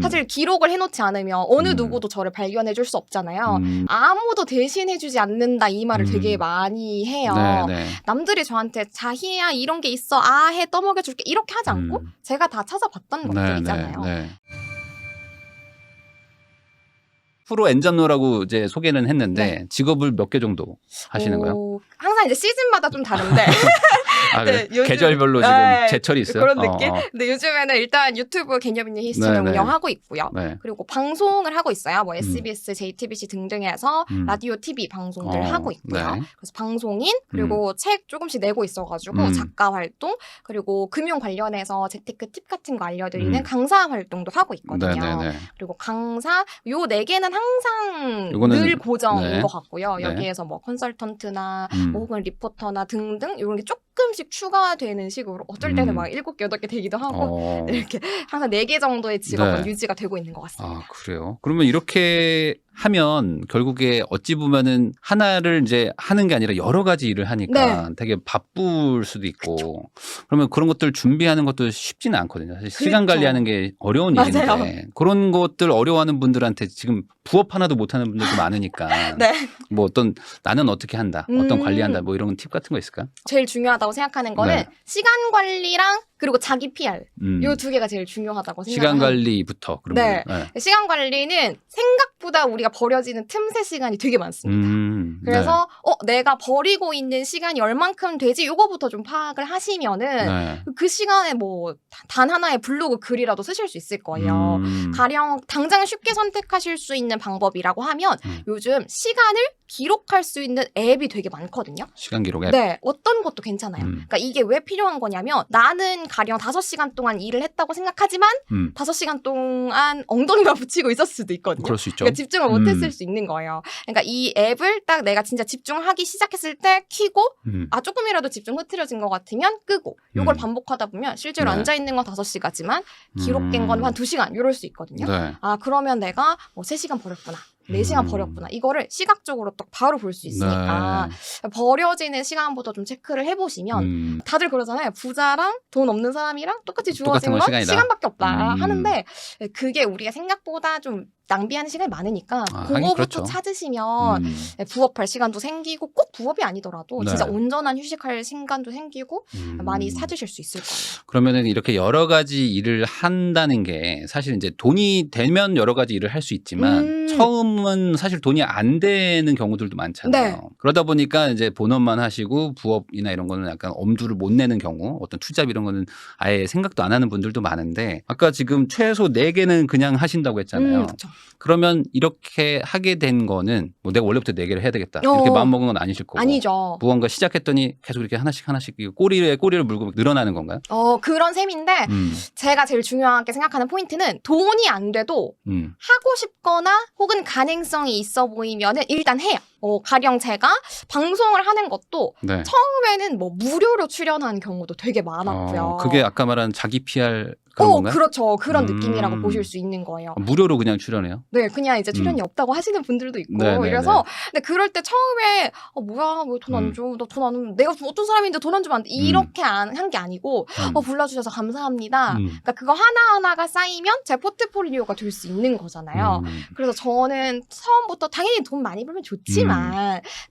사실 기록을 해놓지 않으면 어느 누구도 저를 발견해줄 수 없잖아요. 아무도 대신해주지 않는다 이 말을 되게 많이 해요. 네네. 남들이 저한테 자희야 이런 게 있어 해 떠먹여줄게 이렇게 하지 않고 제가 다 찾아봤던 것들이잖아요. 네. 프로 엔잡러라고 이제 소개는 했는데 직업을 몇 개 정도 하시는 거예요? 항상 이제 시즌마다 좀 다른데 아, 네, 요즘, 계절별로 지금 제철이 있어요? 그런 느낌? 근데 요즘에는 일단 유튜브 개념 있는 히스토리를 운영하고 있고요. 그리고 방송을 하고 있어요. 뭐 SBS, JTBC 등등에서 라디오, TV 방송들 하고 있고요. 그래서 방송인, 그리고 책 조금씩 내고 있어가지고 작가 활동, 그리고 금융 관련해서 재테크 팁 같은 거 알려드리는 강사 활동도 하고 있거든요. 그리고 강사, 요 4개는 항상 늘 고정인 것 같고요. 여기에서 뭐 컨설턴트나 혹은 리포터나 등등 이런 게 조금씩 추가되는 식으로 어쩔 때는 막 7개, 8개 되기도 하고 이렇게 항상 4개 정도의 직업은 유지가 되고 있는 것 같습니다. 아, 그래요? 그러면 이렇게 하면 결국에 어찌 보면은 하나를 이제 하는 게 아니라 여러 가지 일을 하니까 되게 바쁠 수도 있고 그러면 그런 것들 준비하는 것도 쉽지는 않거든요. 사실 시간 관리하는 게 어려운 일인데 그런 것들 어려워하는 분들한테 지금 부업 하나도 못하는 분들도 많으니까 뭐 어떤 나는 어떻게 한다, 어떤 관리한다 뭐 이런 팁 같은 거 있을까요? 제일 중요하다고 생각하는 거는 시간 관리랑 그리고 자기 PR 요 2개가 제일 중요하다고 생각해요. 시간 관리부터. 그러면. 시간 관리는 생각보다 우리가 버려지는 틈새 시간이 되게 많습니다. 그래서 내가 버리고 있는 시간이 얼만큼 되지 요거부터 좀 파악을 하시면은 그 시간에 뭐 단 하나의 블로그 글이라도 쓰실 수 있을 거예요. 가령 당장 쉽게 선택하실 수 있는 방법이라고 하면 요즘 시간을 기록할 수 있는 앱이 되게 많거든요. 시간 기록 앱? 네. 어떤 것도 괜찮아요. 그러니까 이게 왜 필요한 거냐면 나는 가령 5시간 동안 일을 했다고 생각하지만 5시간 동안 엉덩이만 붙이고 있었을 수도 있거든요. 그럴 수 있죠. 그러니까 집중을 못했을 수 있는 거예요. 그러니까 이 앱을 딱 내가 진짜 집중하기 시작했을 때 켜고 조금이라도 집중 흐트러진 것 같으면 끄고 요걸 반복하다 보면 실제로 앉아있는 건 5시간이지만 기록된 건 한 2시간 이럴 수 있거든요. 그러면 내가 뭐 3시간 버렸구나. 4시간 버렸구나. 이거를 시각적으로 딱 바로 볼 수 있으니까 버려지는 시간부터 좀 체크를 해보시면 다들 그러잖아요. 부자랑 돈 없는 사람이랑 똑같이 주어진 건 시간밖에 없다 하는데 그게 우리가 생각보다 좀 낭비하는 시간이 많으니까 그거부터 찾으시면 부업할 시간도 생기고 꼭 부업이 아니더라도 진짜 온전한 휴식할 시간도 생기고 많이 찾으실 수 있을 거예요. 그러면은 이렇게 여러 가지 일을 한다는 게 사실 이제 돈이 되면 여러 가지 일을 할 수 있지만 처음은 사실 돈이 안 되는 경우들도 많잖아요. 그러다 보니까 이제 본업만 하시고 부업이나 이런 거는 약간 엄두를 못 내는 경우 어떤 투잡 이런 거는 아예 생각도 안 하는 분들도 많은데 아까 지금 최소 4개는 그냥 하신다고 했잖아요. 그러면 이렇게 하게 된 거는 뭐 내가 원래부터 4개를 해야 되겠다 이렇게 마음먹은 건 아니실 거고 아니죠. 무언가 시작했더니 계속 이렇게 하나씩 꼬리를 물고 늘어나는 건가요? 그런 셈인데 제가 제일 중요하게 생각하는 포인트는 돈이 안 돼도 하고 싶거나 혹은 가능성이 있어 보이면은 일단 해요. 가령 제가 방송을 하는 것도 처음에는 뭐 무료로 출연하는 경우도 되게 많았고요. 그게 아까 말한 자기 PR 그런 건가요? 그렇죠. 그런 느낌이라고 보실 수 있는 거예요. 무료로 그냥 출연해요? 네, 그냥 이제 출연이 없다고 하시는 분들도 있고 그래서 근데 그럴 때 처음에 뭐야 왜 돈 안 줘? 너 돈 안 주면 내가 어떤 사람인데 돈 안 주면 안 돼? 이렇게 한 게 아니고 불러주셔서 감사합니다. 그러니까 그거 하나하나가 쌓이면 제 포트폴리오가 될 수 있는 거잖아요. 그래서 저는 처음부터 당연히 돈 많이 벌면 좋지만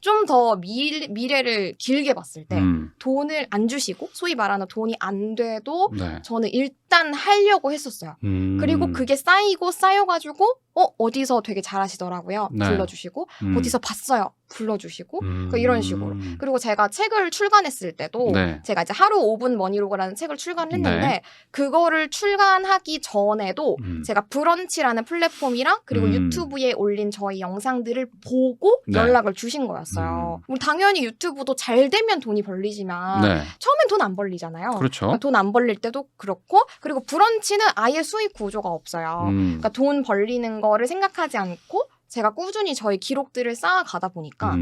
좀 더 미래를 길게 봤을 때 돈을 안 주시고 소위 말하는 돈이 안 돼도 저는 일단 하려고 했었어요. 그리고 그게 쌓여가지고 어디서 되게 잘하시더라고요. 불러주시고 어디서 봤어요. 불러주시고 그러니까 이런 식으로. 그리고 제가 책을 출간했을 때도 제가 이제 하루 5분 머니로그라는 책을 출간했는데 그거를 출간하기 전에도 제가 브런치라는 플랫폼이랑 그리고 유튜브에 올린 저희 영상들을 보고 연락을 주신 거였어요. 당연히 유튜브도 잘 되면 돈이 벌리지만 처음엔 돈 안 벌리잖아요. 그렇죠. 그러니까 돈 안 벌릴 때도 그렇고 그리고 브런치는 아예 수익 구조가 없어요. 그러니까 돈 벌리는 거를 생각하지 않고 제가 꾸준히 저희 기록들을 쌓아가다 보니까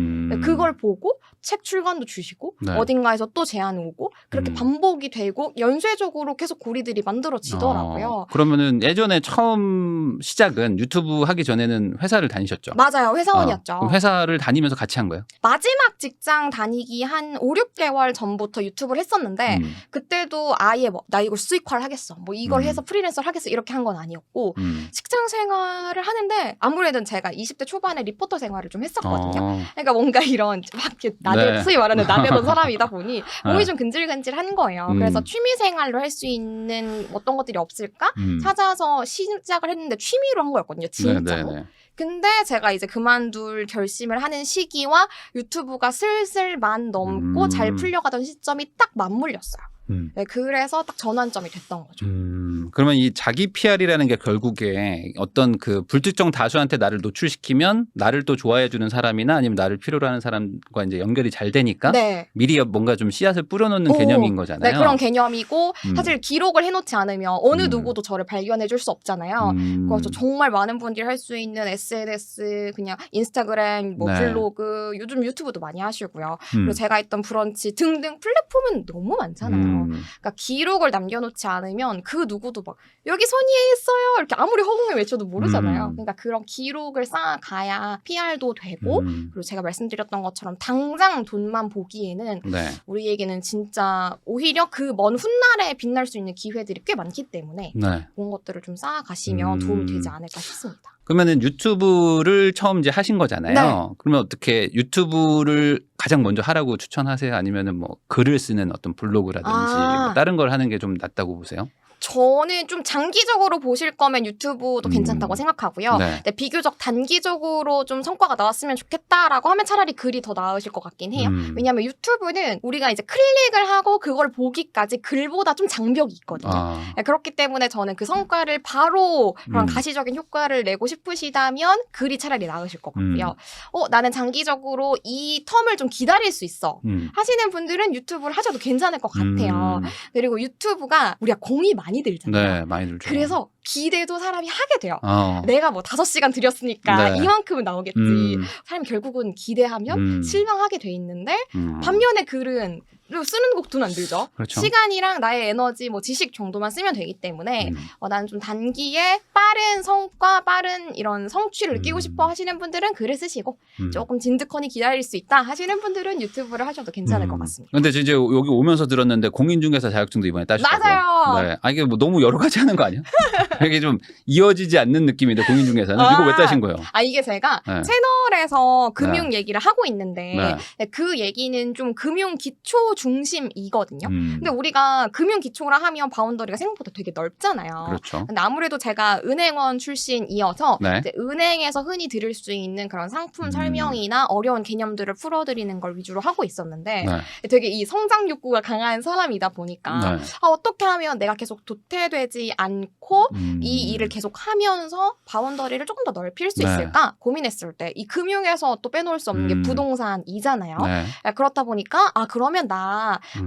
그걸 보고 책 출간도 주시고 네. 어딘가에서 또 제안이 오고 그렇게 반복이 되고 연쇄적으로 계속 고리들이 만들어지더라고요. 그러면은 예전에 처음 시작은 유튜브 하기 전에는 회사를 다니셨죠? 맞아요. 회사원이었죠. 그럼 회사를 다니면서 같이 한 거예요? 마지막 직장 다니기 한 5, 6개월 전부터 유튜브를 했었는데 그때도 아예 뭐 나 이걸 수익화를 하겠어. 뭐 이걸 해서 프리랜서를 하겠어. 이렇게 한 건 아니었고 직장 생활을 하는데 아무래도 제가 20대 초반에 리포터 생활을 좀 했었거든요. 그러니까 뭔가 이런 막 이렇게 네. 소위 말하는 나대던 사람이다 보니 몸이 좀 근질근질한 거예요. 그래서 취미 생활로 할 수 있는 어떤 것들이 없을까 찾아서 시작을 했는데 취미로 한 거였거든요. 진짜로. 네네네. 근데 제가 이제 그만둘 결심을 하는 시기와 유튜브가 슬슬 만 넘고 잘 풀려가던 시점이 딱 맞물렸어요. 네, 그래서 딱 전환점이 됐던 거죠. 그러면 이 자기 PR이라는 게 결국에 어떤 그 불특정 다수한테 나를 노출시키면 나를 또 좋아해 주는 사람이나 아니면 나를 필요로 하는 사람과 이제 연결이 잘 되니까 네. 미리 뭔가 좀 씨앗을 뿌려놓는 개념인 거잖아요. 네, 그런 개념이고 사실 기록을 해놓지 않으면 어느 누구도 저를 발견해 줄 수 없잖아요. 그래서 정말 많은 분들이 할 수 있는 SNS, 그냥 인스타그램, 뭐 네. 블로그, 요즘 유튜브도 많이 하시고요. 그리고 제가 했던 브런치 등등 플랫폼은 너무 많잖아요. 그러니까 기록을 남겨놓지 않으면 그 누구도 막 여기 손이에 있어요 이렇게 아무리 허공에 외쳐도 모르잖아요. 그러니까 그런 기록을 쌓아가야 PR도 되고 그리고 제가 말씀드렸던 것처럼 당장 돈만 보기에는 네. 우리에게는 진짜 오히려 그 먼 훗날에 빛날 수 있는 기회들이 꽤 많기 때문에 네. 그런 것들을 좀 쌓아가시면 도움이 되지 않을까 싶습니다. 그러면은 유튜브를 처음 이제 하신 거잖아요. 네. 그러면 어떻게 유튜브를 가장 먼저 하라고 추천하세요? 아니면은 뭐 글을 쓰는 어떤 블로그라든지 뭐 다른 걸 하는 게 좀 낫다고 보세요? 저는 좀 장기적으로 보실 거면 유튜브도 괜찮다고 생각하고요. 네. 근데 비교적 단기적으로 좀 성과가 나왔으면 좋겠다라고 하면 차라리 글이 더 나으실 것 같긴 해요. 왜냐하면 유튜브는 우리가 이제 클릭을 하고 그걸 보기까지 글보다 좀 장벽이 있거든요. 네, 그렇기 때문에 저는 그 성과를 바로 그런 가시적인 효과를 내고 싶으시다면 글이 차라리 나으실 것 같고요. 나는 장기적으로 이 텀을 좀 기다릴 수 있어 하시는 분들은 유튜브를 하셔도 괜찮을 것 같아요. 그리고 유튜브가 우리가 공이 많이 들잖아요. 네, 많이 들죠. 그래서 기대도 사람이 하게 돼요. 어. 내가 뭐 5시간 들였으니까 네. 이만큼은 나오겠지. 사람이 결국은 기대하면 실망하게 돼 있는데 반면에 글은 쓰는 곡 돈 안 들죠. 그렇죠. 시간이랑 나의 에너지, 뭐 지식 정도만 쓰면 되기 때문에 나는 좀 단기에 빠른 성과, 빠른 이런 성취를 느끼고 싶어 하시는 분들은 글을 쓰시고 조금 진득하니 기다릴 수 있다 하시는 분들은 유튜브를 하셔도 괜찮을 것 같습니다. 근데 이제 여기 오면서 들었는데 공인중개사 자격증도 이번에 따셨다고. 맞아요. 네. 이게 뭐 너무 여러 가지 하는 거 아니야? 이게 좀 이어지지 않는 느낌인데 공인중개사는 이거 왜 따신 거예요? 이게 제가 네. 채널에서 금융 얘기를 하고 있는데 네. 그 얘기는 좀 금융 기초 중심이거든요. 근데 우리가 금융 기초라 하면 바운더리가 생각보다 되게 넓잖아요. 그렇죠. 근데 아무래도 제가 은행원 출신이어서 네. 이제 은행에서 흔히 들을 수 있는 그런 상품 설명이나 어려운 개념들을 풀어드리는 걸 위주로 하고 있었는데 네. 되게 이 성장 욕구가 강한 사람이다 보니까 네. 어떻게 하면 내가 계속 도태되지 않고 이 일을 계속 하면서 바운더리를 조금 더 넓힐 수 네. 있을까 고민했을 때 이 금융에서 또 빼놓을 수 없는 게 부동산이잖아요. 네. 그렇다 보니까 그러면 나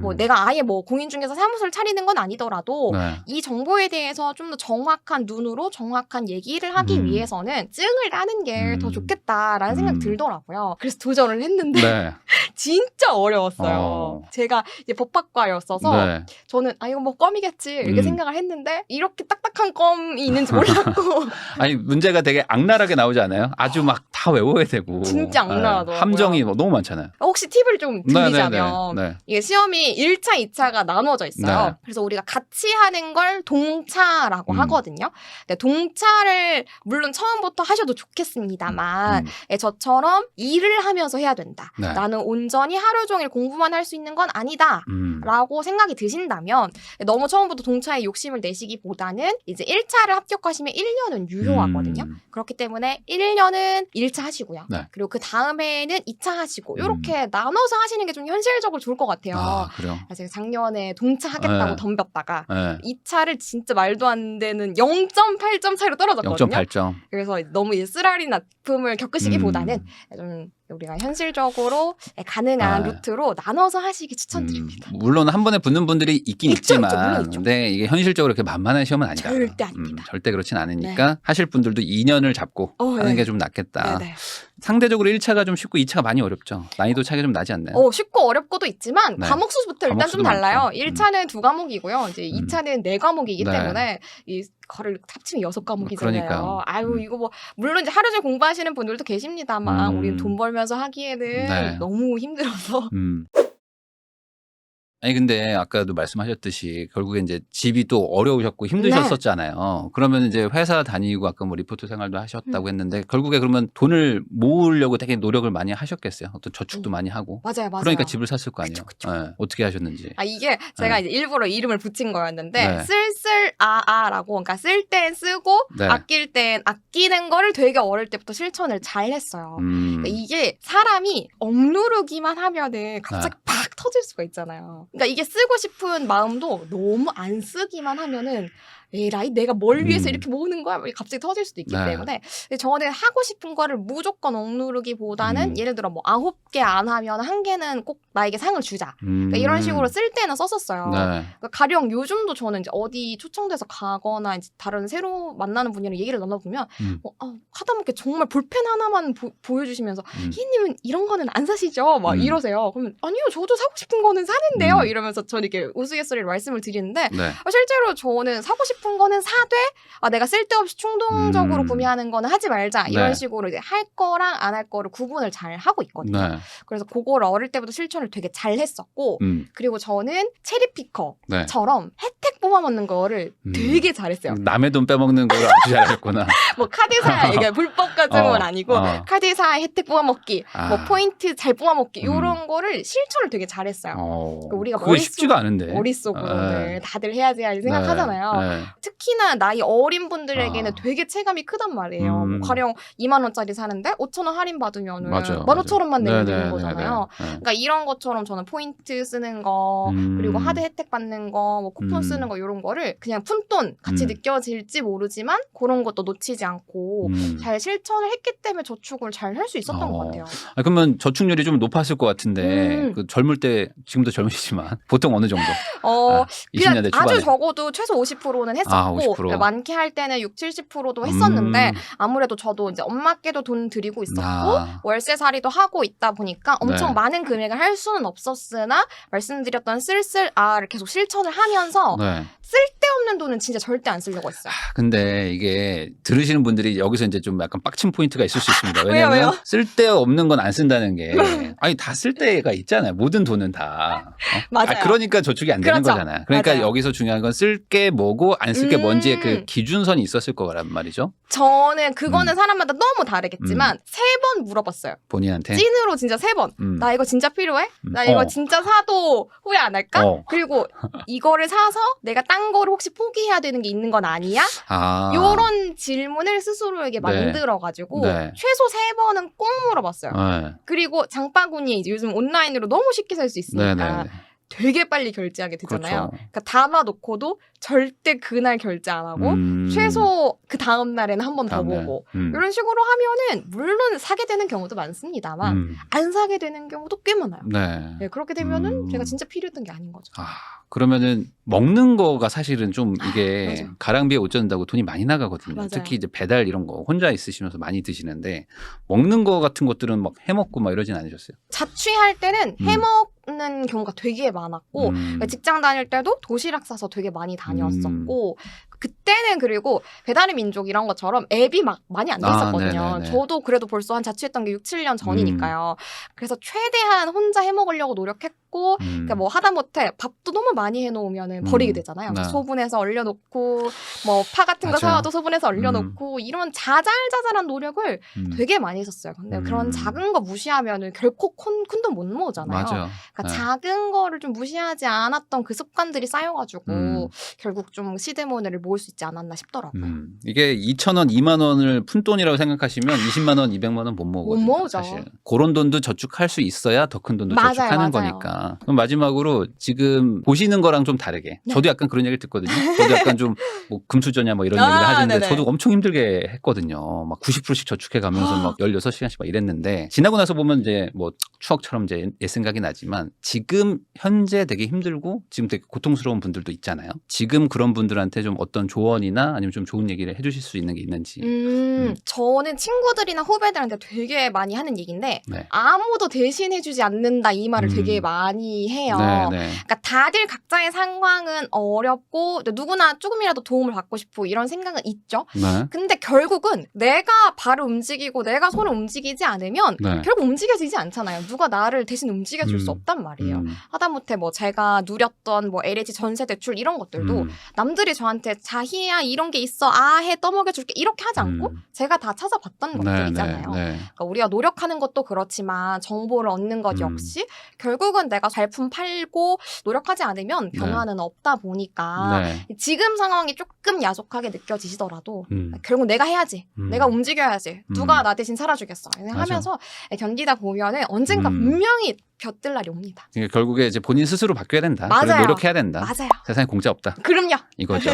뭐 내가 아예 뭐 공인중개사 사무소를 차리는 건 아니더라도 네. 이 정보에 대해서 좀 더 정확한 눈으로 정확한 얘기를 하기 위해서는 증을 따는 게 더 좋겠다라는 생각이 들더라고요. 그래서 도전을 했는데 네. 진짜 어려웠어요. 제가 이제 법학과였어서 네. 저는 이거 뭐 껌이겠지 이렇게 생각을 했는데 이렇게 딱딱한 껌이 있는지 몰랐고 아니 문제가 되게 악랄하게 나오지 않아요? 아주 막 다 외워야 되고. 진짜 악랄하더라고요. 함정이 뭐 너무 많잖아요. 혹시 팁을 좀 드리자면 네. 이게 시험이 1차, 2차가 나눠져 있어요. 네. 그래서 우리가 같이 하는 걸 동차라고 하거든요. 근데 동차를 물론 처음부터 하셔도 좋겠습니다만 저처럼 일을 하면서 해야 된다. 네. 나는 온전히 하루 종일 공부만 할 수 있는 건 아니다. 라고 생각이 드신다면 너무 처음부터 동차에 욕심을 내시기보다는 이제 1차를 합격하시면 1년은 유효하거든요. 그렇기 때문에 1년은 1차 하시고요. 네. 그리고 그 다음에는 2차 하시고 이렇게 나눠서 하시는 게 좀 현실적으로 좋을 것 같아요. 그래요? 제가 작년에 동차 하겠다고 네. 덤볐다가 네. 2차를 진짜 말도 안 되는 0.8점 차이로 떨어졌거든요. 0.8점. 그래서 너무 쓰라린 아픔을 겪으시기보다는 좀 우리가 현실적으로 가능한 루트로 나눠서 하시기 추천드립니다. 물론 한 번에 붙는 분들이 있긴 있죠, 있지만 물론 있죠. 근데 이게 현실적으로 그렇게 만만한 시험은 아니다. 절대 아닙니다. 절대 그렇진 않으니까 하실 분들도 2년을 잡고 하는 네. 게 좀 낫겠다. 네네. 상대적으로 1차가 좀 쉽고 2차가 많이 어렵죠. 난이도 차이가 좀 나지 않나요? 쉽고 어렵고도 있지만 네. 과목 수부터 일단 좀 과목 수도 달라요. 많고. 1차는 2과목이고요. 이제 2차는 4과목이기 네. 때문에 이 거를 합치면 6과목이잖아요. 그러니까요. 아유 이거 뭐 물론 이제 하루 종일 공부하시는 분들도 계십니다만 우리는 돈 벌면서 하기에는 네. 너무 힘들어서. 아니 근데 아까도 말씀하셨듯이 결국에 이제 집이 또 어려우셨고 힘드셨었잖아요. 그러면 이제 회사 다니고 아까 뭐 리포터 생활도 하셨다고 했는데 결국에 그러면 돈을 모으려고 되게 노력을 많이 하셨겠어요. 어떤 저축도 많이 하고. 맞아요. 그러니까 집을 샀을 거 아니에요. 그쵸. 네. 어떻게 하셨는지. 이게 제가 이제 일부러 이름을 붙인 거였는데 네. 쓸쓸아아라고 그러니까 쓸 땐 쓰고 네. 아낄 땐 아끼는 거를 되게 어릴 때부터 실천을 잘 했어요. 그러니까 이게 사람이 억누르기만 하면은 갑자기 팍 터질 수가 있잖아요. 그러니까 이게 쓰고 싶은 마음도 너무 안 쓰기만 하면은 에라이 내가 뭘 위해서 이렇게 모으는 거야? 갑자기 터질 수도 있기 때문에 저는 하고 싶은 거를 무조건 억누르기보다는 예를 들어 뭐 9개 안 하면 1개는 꼭 나에게 상을 주자. 그러니까 이런 식으로 쓸 때는 썼었어요. 그러니까 가령 요즘도 저는 이제 어디 초청돼서 가거나 이제 다른 새로 만나는 분이랑 얘기를 나눠보면 하다못해 정말 볼펜 하나만 보여주시면서 희님은 이런 거는 안 사시죠? 막 이러세요. 그러면 아니요 저도 사고 싶은 거는 사는데요. 이러면서 저는 이렇게 우스갯소리로 말씀을 드리는데 실제로 저는 사고 싶은 거는 사되 내가 쓸데없이 충동적으로 구매하는 거는 하지 말자 이런 식으로 이제 할 거랑 안 할 거를 구분을 잘 하고 있거든요. 그래서 그걸 어릴 때부터 실천을 되게 잘 했었고 그리고 저는 체리피커처럼 혜택 뽑아먹는 거를 되게 잘했어요. 남의 돈 빼먹는 걸 아주 잘했구나. 뭐 카드사 이게 불법까지는 아니고 카드사 혜택 뽑아먹기, 뭐 포인트 잘 뽑아먹기 이런 거를 실천을 되게 잘했어요. 우리가 그게 쉽지가 않은데. 머릿속으로 다들 해야지 생각하잖아요. 특히나 나이 어린 분들에게는 되게 체감이 크단 말이에요. 뭐 가령 2만 원짜리 사는데 5천 원 할인 받으면 15,000원만 내면 되는 거잖아요. 그러니까 이런 것처럼 저는 포인트 쓰는 거 그리고 하드 혜택 받는 거, 뭐 쿠폰 쓰는 거 이런 거를 그냥 푼돈 같이 느껴질지 모르지만 그런 것도 놓치지 않고 잘 실천을 했기 때문에 저축을 잘 할 수 있었던 것 같아요. 그러면 저축률이 좀 높았을 것 같은데 그 젊을 때 지금도 젊으시지만 보통 어느 정도? 20년대 초반에. 아주 적어도 최소 50%는 했었고 50%. 많게 할 때는 60-70%도 했었는데 아무래도 저도 이제 엄마께도 돈 드리고 있었고 월세살이도 하고 있다 보니까 엄청 많은 금액을 할 수는 없었으나 말씀드렸던 쓸쓸아를 계속 실천을 하면서 쓸데없는 돈은 진짜 절대 안 쓰려고 했어요. 근데 이게 들으시는 분들이 여기서 이제 좀 약간 빡친 포인트가 있을 수 있습니다. 왜요? 왜냐하면 쓸데없는 건 안 쓴다는 게 아니 다 쓸데가 있잖아요. 모든 돈은 다. 맞아요. 그러니까 저축이 안 되는 거잖아요. 그러니까 맞아요. 여기서 중요한 건 쓸 게 뭐고 안 쓸 게 뭔지의 그 기준선이 있었을 거란 말이죠. 저는 그거는 사람마다 너무 다르겠지만 3번 물어봤어요. 본인한테. 찐으로 진짜 3번. 나 이거 진짜 필요해? 나 이거 진짜 사도 후회 안 할까? 그리고 이거를 사서 내가 딴 거를 혹시 포기해야 되는 게 있는 건 아니야? 요런 질문을 스스로에게 만들어가지고 최소 3번은 꼭 물어봤어요. 그리고 장바구니에 이제 요즘 온라인으로 너무 쉽게 살 수 있으니까 되게 빨리 결제하게 되잖아요. 그러니까 담아놓고도 절대 그날 결제 안 하고 최소 그 다음 날에는 한 번 더 보고 이런 식으로 하면은 물론 사게 되는 경우도 많습니다만 안 사게 되는 경우도 꽤 많아요. 그렇게 되면은 제가 진짜 필요했던 게 아닌 거죠. 그러면은 먹는 거가 사실은 좀 이게 가랑비에 옷 젖는다고 돈이 많이 나가거든요. 맞아요. 특히 이제 배달 이런 거 혼자 있으시면서 많이 드시는데 먹는 거 같은 것들은 막 해먹고 막 이러진 않으셨어요? 자취할 때는 해먹는 경우가 되게 많았고 직장 다닐 때도 도시락 싸서 되게 많이 다녔었고 그때는 그리고 배달의 민족 이런 것처럼 앱이 막 많이 안 돼 있었거든요. 저도 그래도 벌써 한 자취했던 게 6-7년 전이니까요. 그래서 최대한 혼자 해먹으려고 노력했고 그러니까 뭐 하다못해 밥도 너무 많이 해놓으면 버리게 되잖아요. 소분해서 얼려놓고 뭐 파 같은 거 사와도 소분해서 얼려놓고 이런 자잘자잘한 노력을 되게 많이 했었어요. 근데 그런 작은 거 무시하면 결코 큰돈 못 모으잖아요. 그러니까 작은 거를 좀 무시하지 않았던 그 습관들이 쌓여가지고 결국 좀 시드머니를 모을 수 있지 않았나 싶더라고요. 이게 2,000원, 2만 원을 푼돈이라고 생각하시면 20만 원, 200만 원 못 모으거든요. 못 모으죠. 사실. 그런 돈도 저축할 수 있어야 더 큰 돈도 저축하는 거니까. 그럼 마지막으로 지금 보시는 거랑 좀 다르게 저도 약간 그런 얘기를 듣거든요. 저도 약간 좀 뭐 금수저냐 뭐 이런 얘기를 하시는데 저도 엄청 힘들게 했거든요. 막 90%씩 저축해 가면서 막 16시간씩 막 이랬는데 지나고 나서 보면 이제 뭐 추억처럼 이제 옛 생각이 나지만 지금 현재 되게 힘들고 지금 되게 고통스러운 분들도 있잖아요. 지금 그런 분들한테 좀 어떤 어떤 조언이나 아니면 좀 좋은 얘기를 해주실 수 있는 게 있는지. 저는 친구들이나 후배들한테 되게 많이 하는 얘기인데 네. 아무도 대신해주지 않는다 이 말을 되게 많이 해요. 네, 네. 그러니까 다들 각자의 상황은 어렵고 누구나 조금이라도 도움을 받고 싶고 이런 생각은 있죠. 네. 근데 결국은 내가 발을 움직이고 내가 손을 움직이지 않으면 네. 결국 움직여지지 않잖아요. 누가 나를 대신 움직여줄 수 없단 말이에요. 하다못해 뭐 제가 누렸던 뭐 LH 전세 대출 이런 것들도 남들이 저한테 자희야 이런 게 있어 해 떠먹여줄게 이렇게 하지 않고 제가 다 찾아봤던 것들이잖아요. 네. 그러니까 우리가 노력하는 것도 그렇지만 정보를 얻는 것 역시 결국은 내가 발품 팔고 노력하지 않으면 변화는 없다 보니까 지금 상황이 조금 야속하게 느껴지시더라도 결국 내가 해야지. 내가 움직여야지. 누가 나 대신 살아주겠어. 하면서 견디다 보면은 언젠가 분명히 볕들 날이 옵니다. 결국에 이제 본인 스스로 바뀌어야 된다. 맞아요. 노력해야 된다. 맞아요. 세상에 공짜 없다. 그럼요. 이거죠.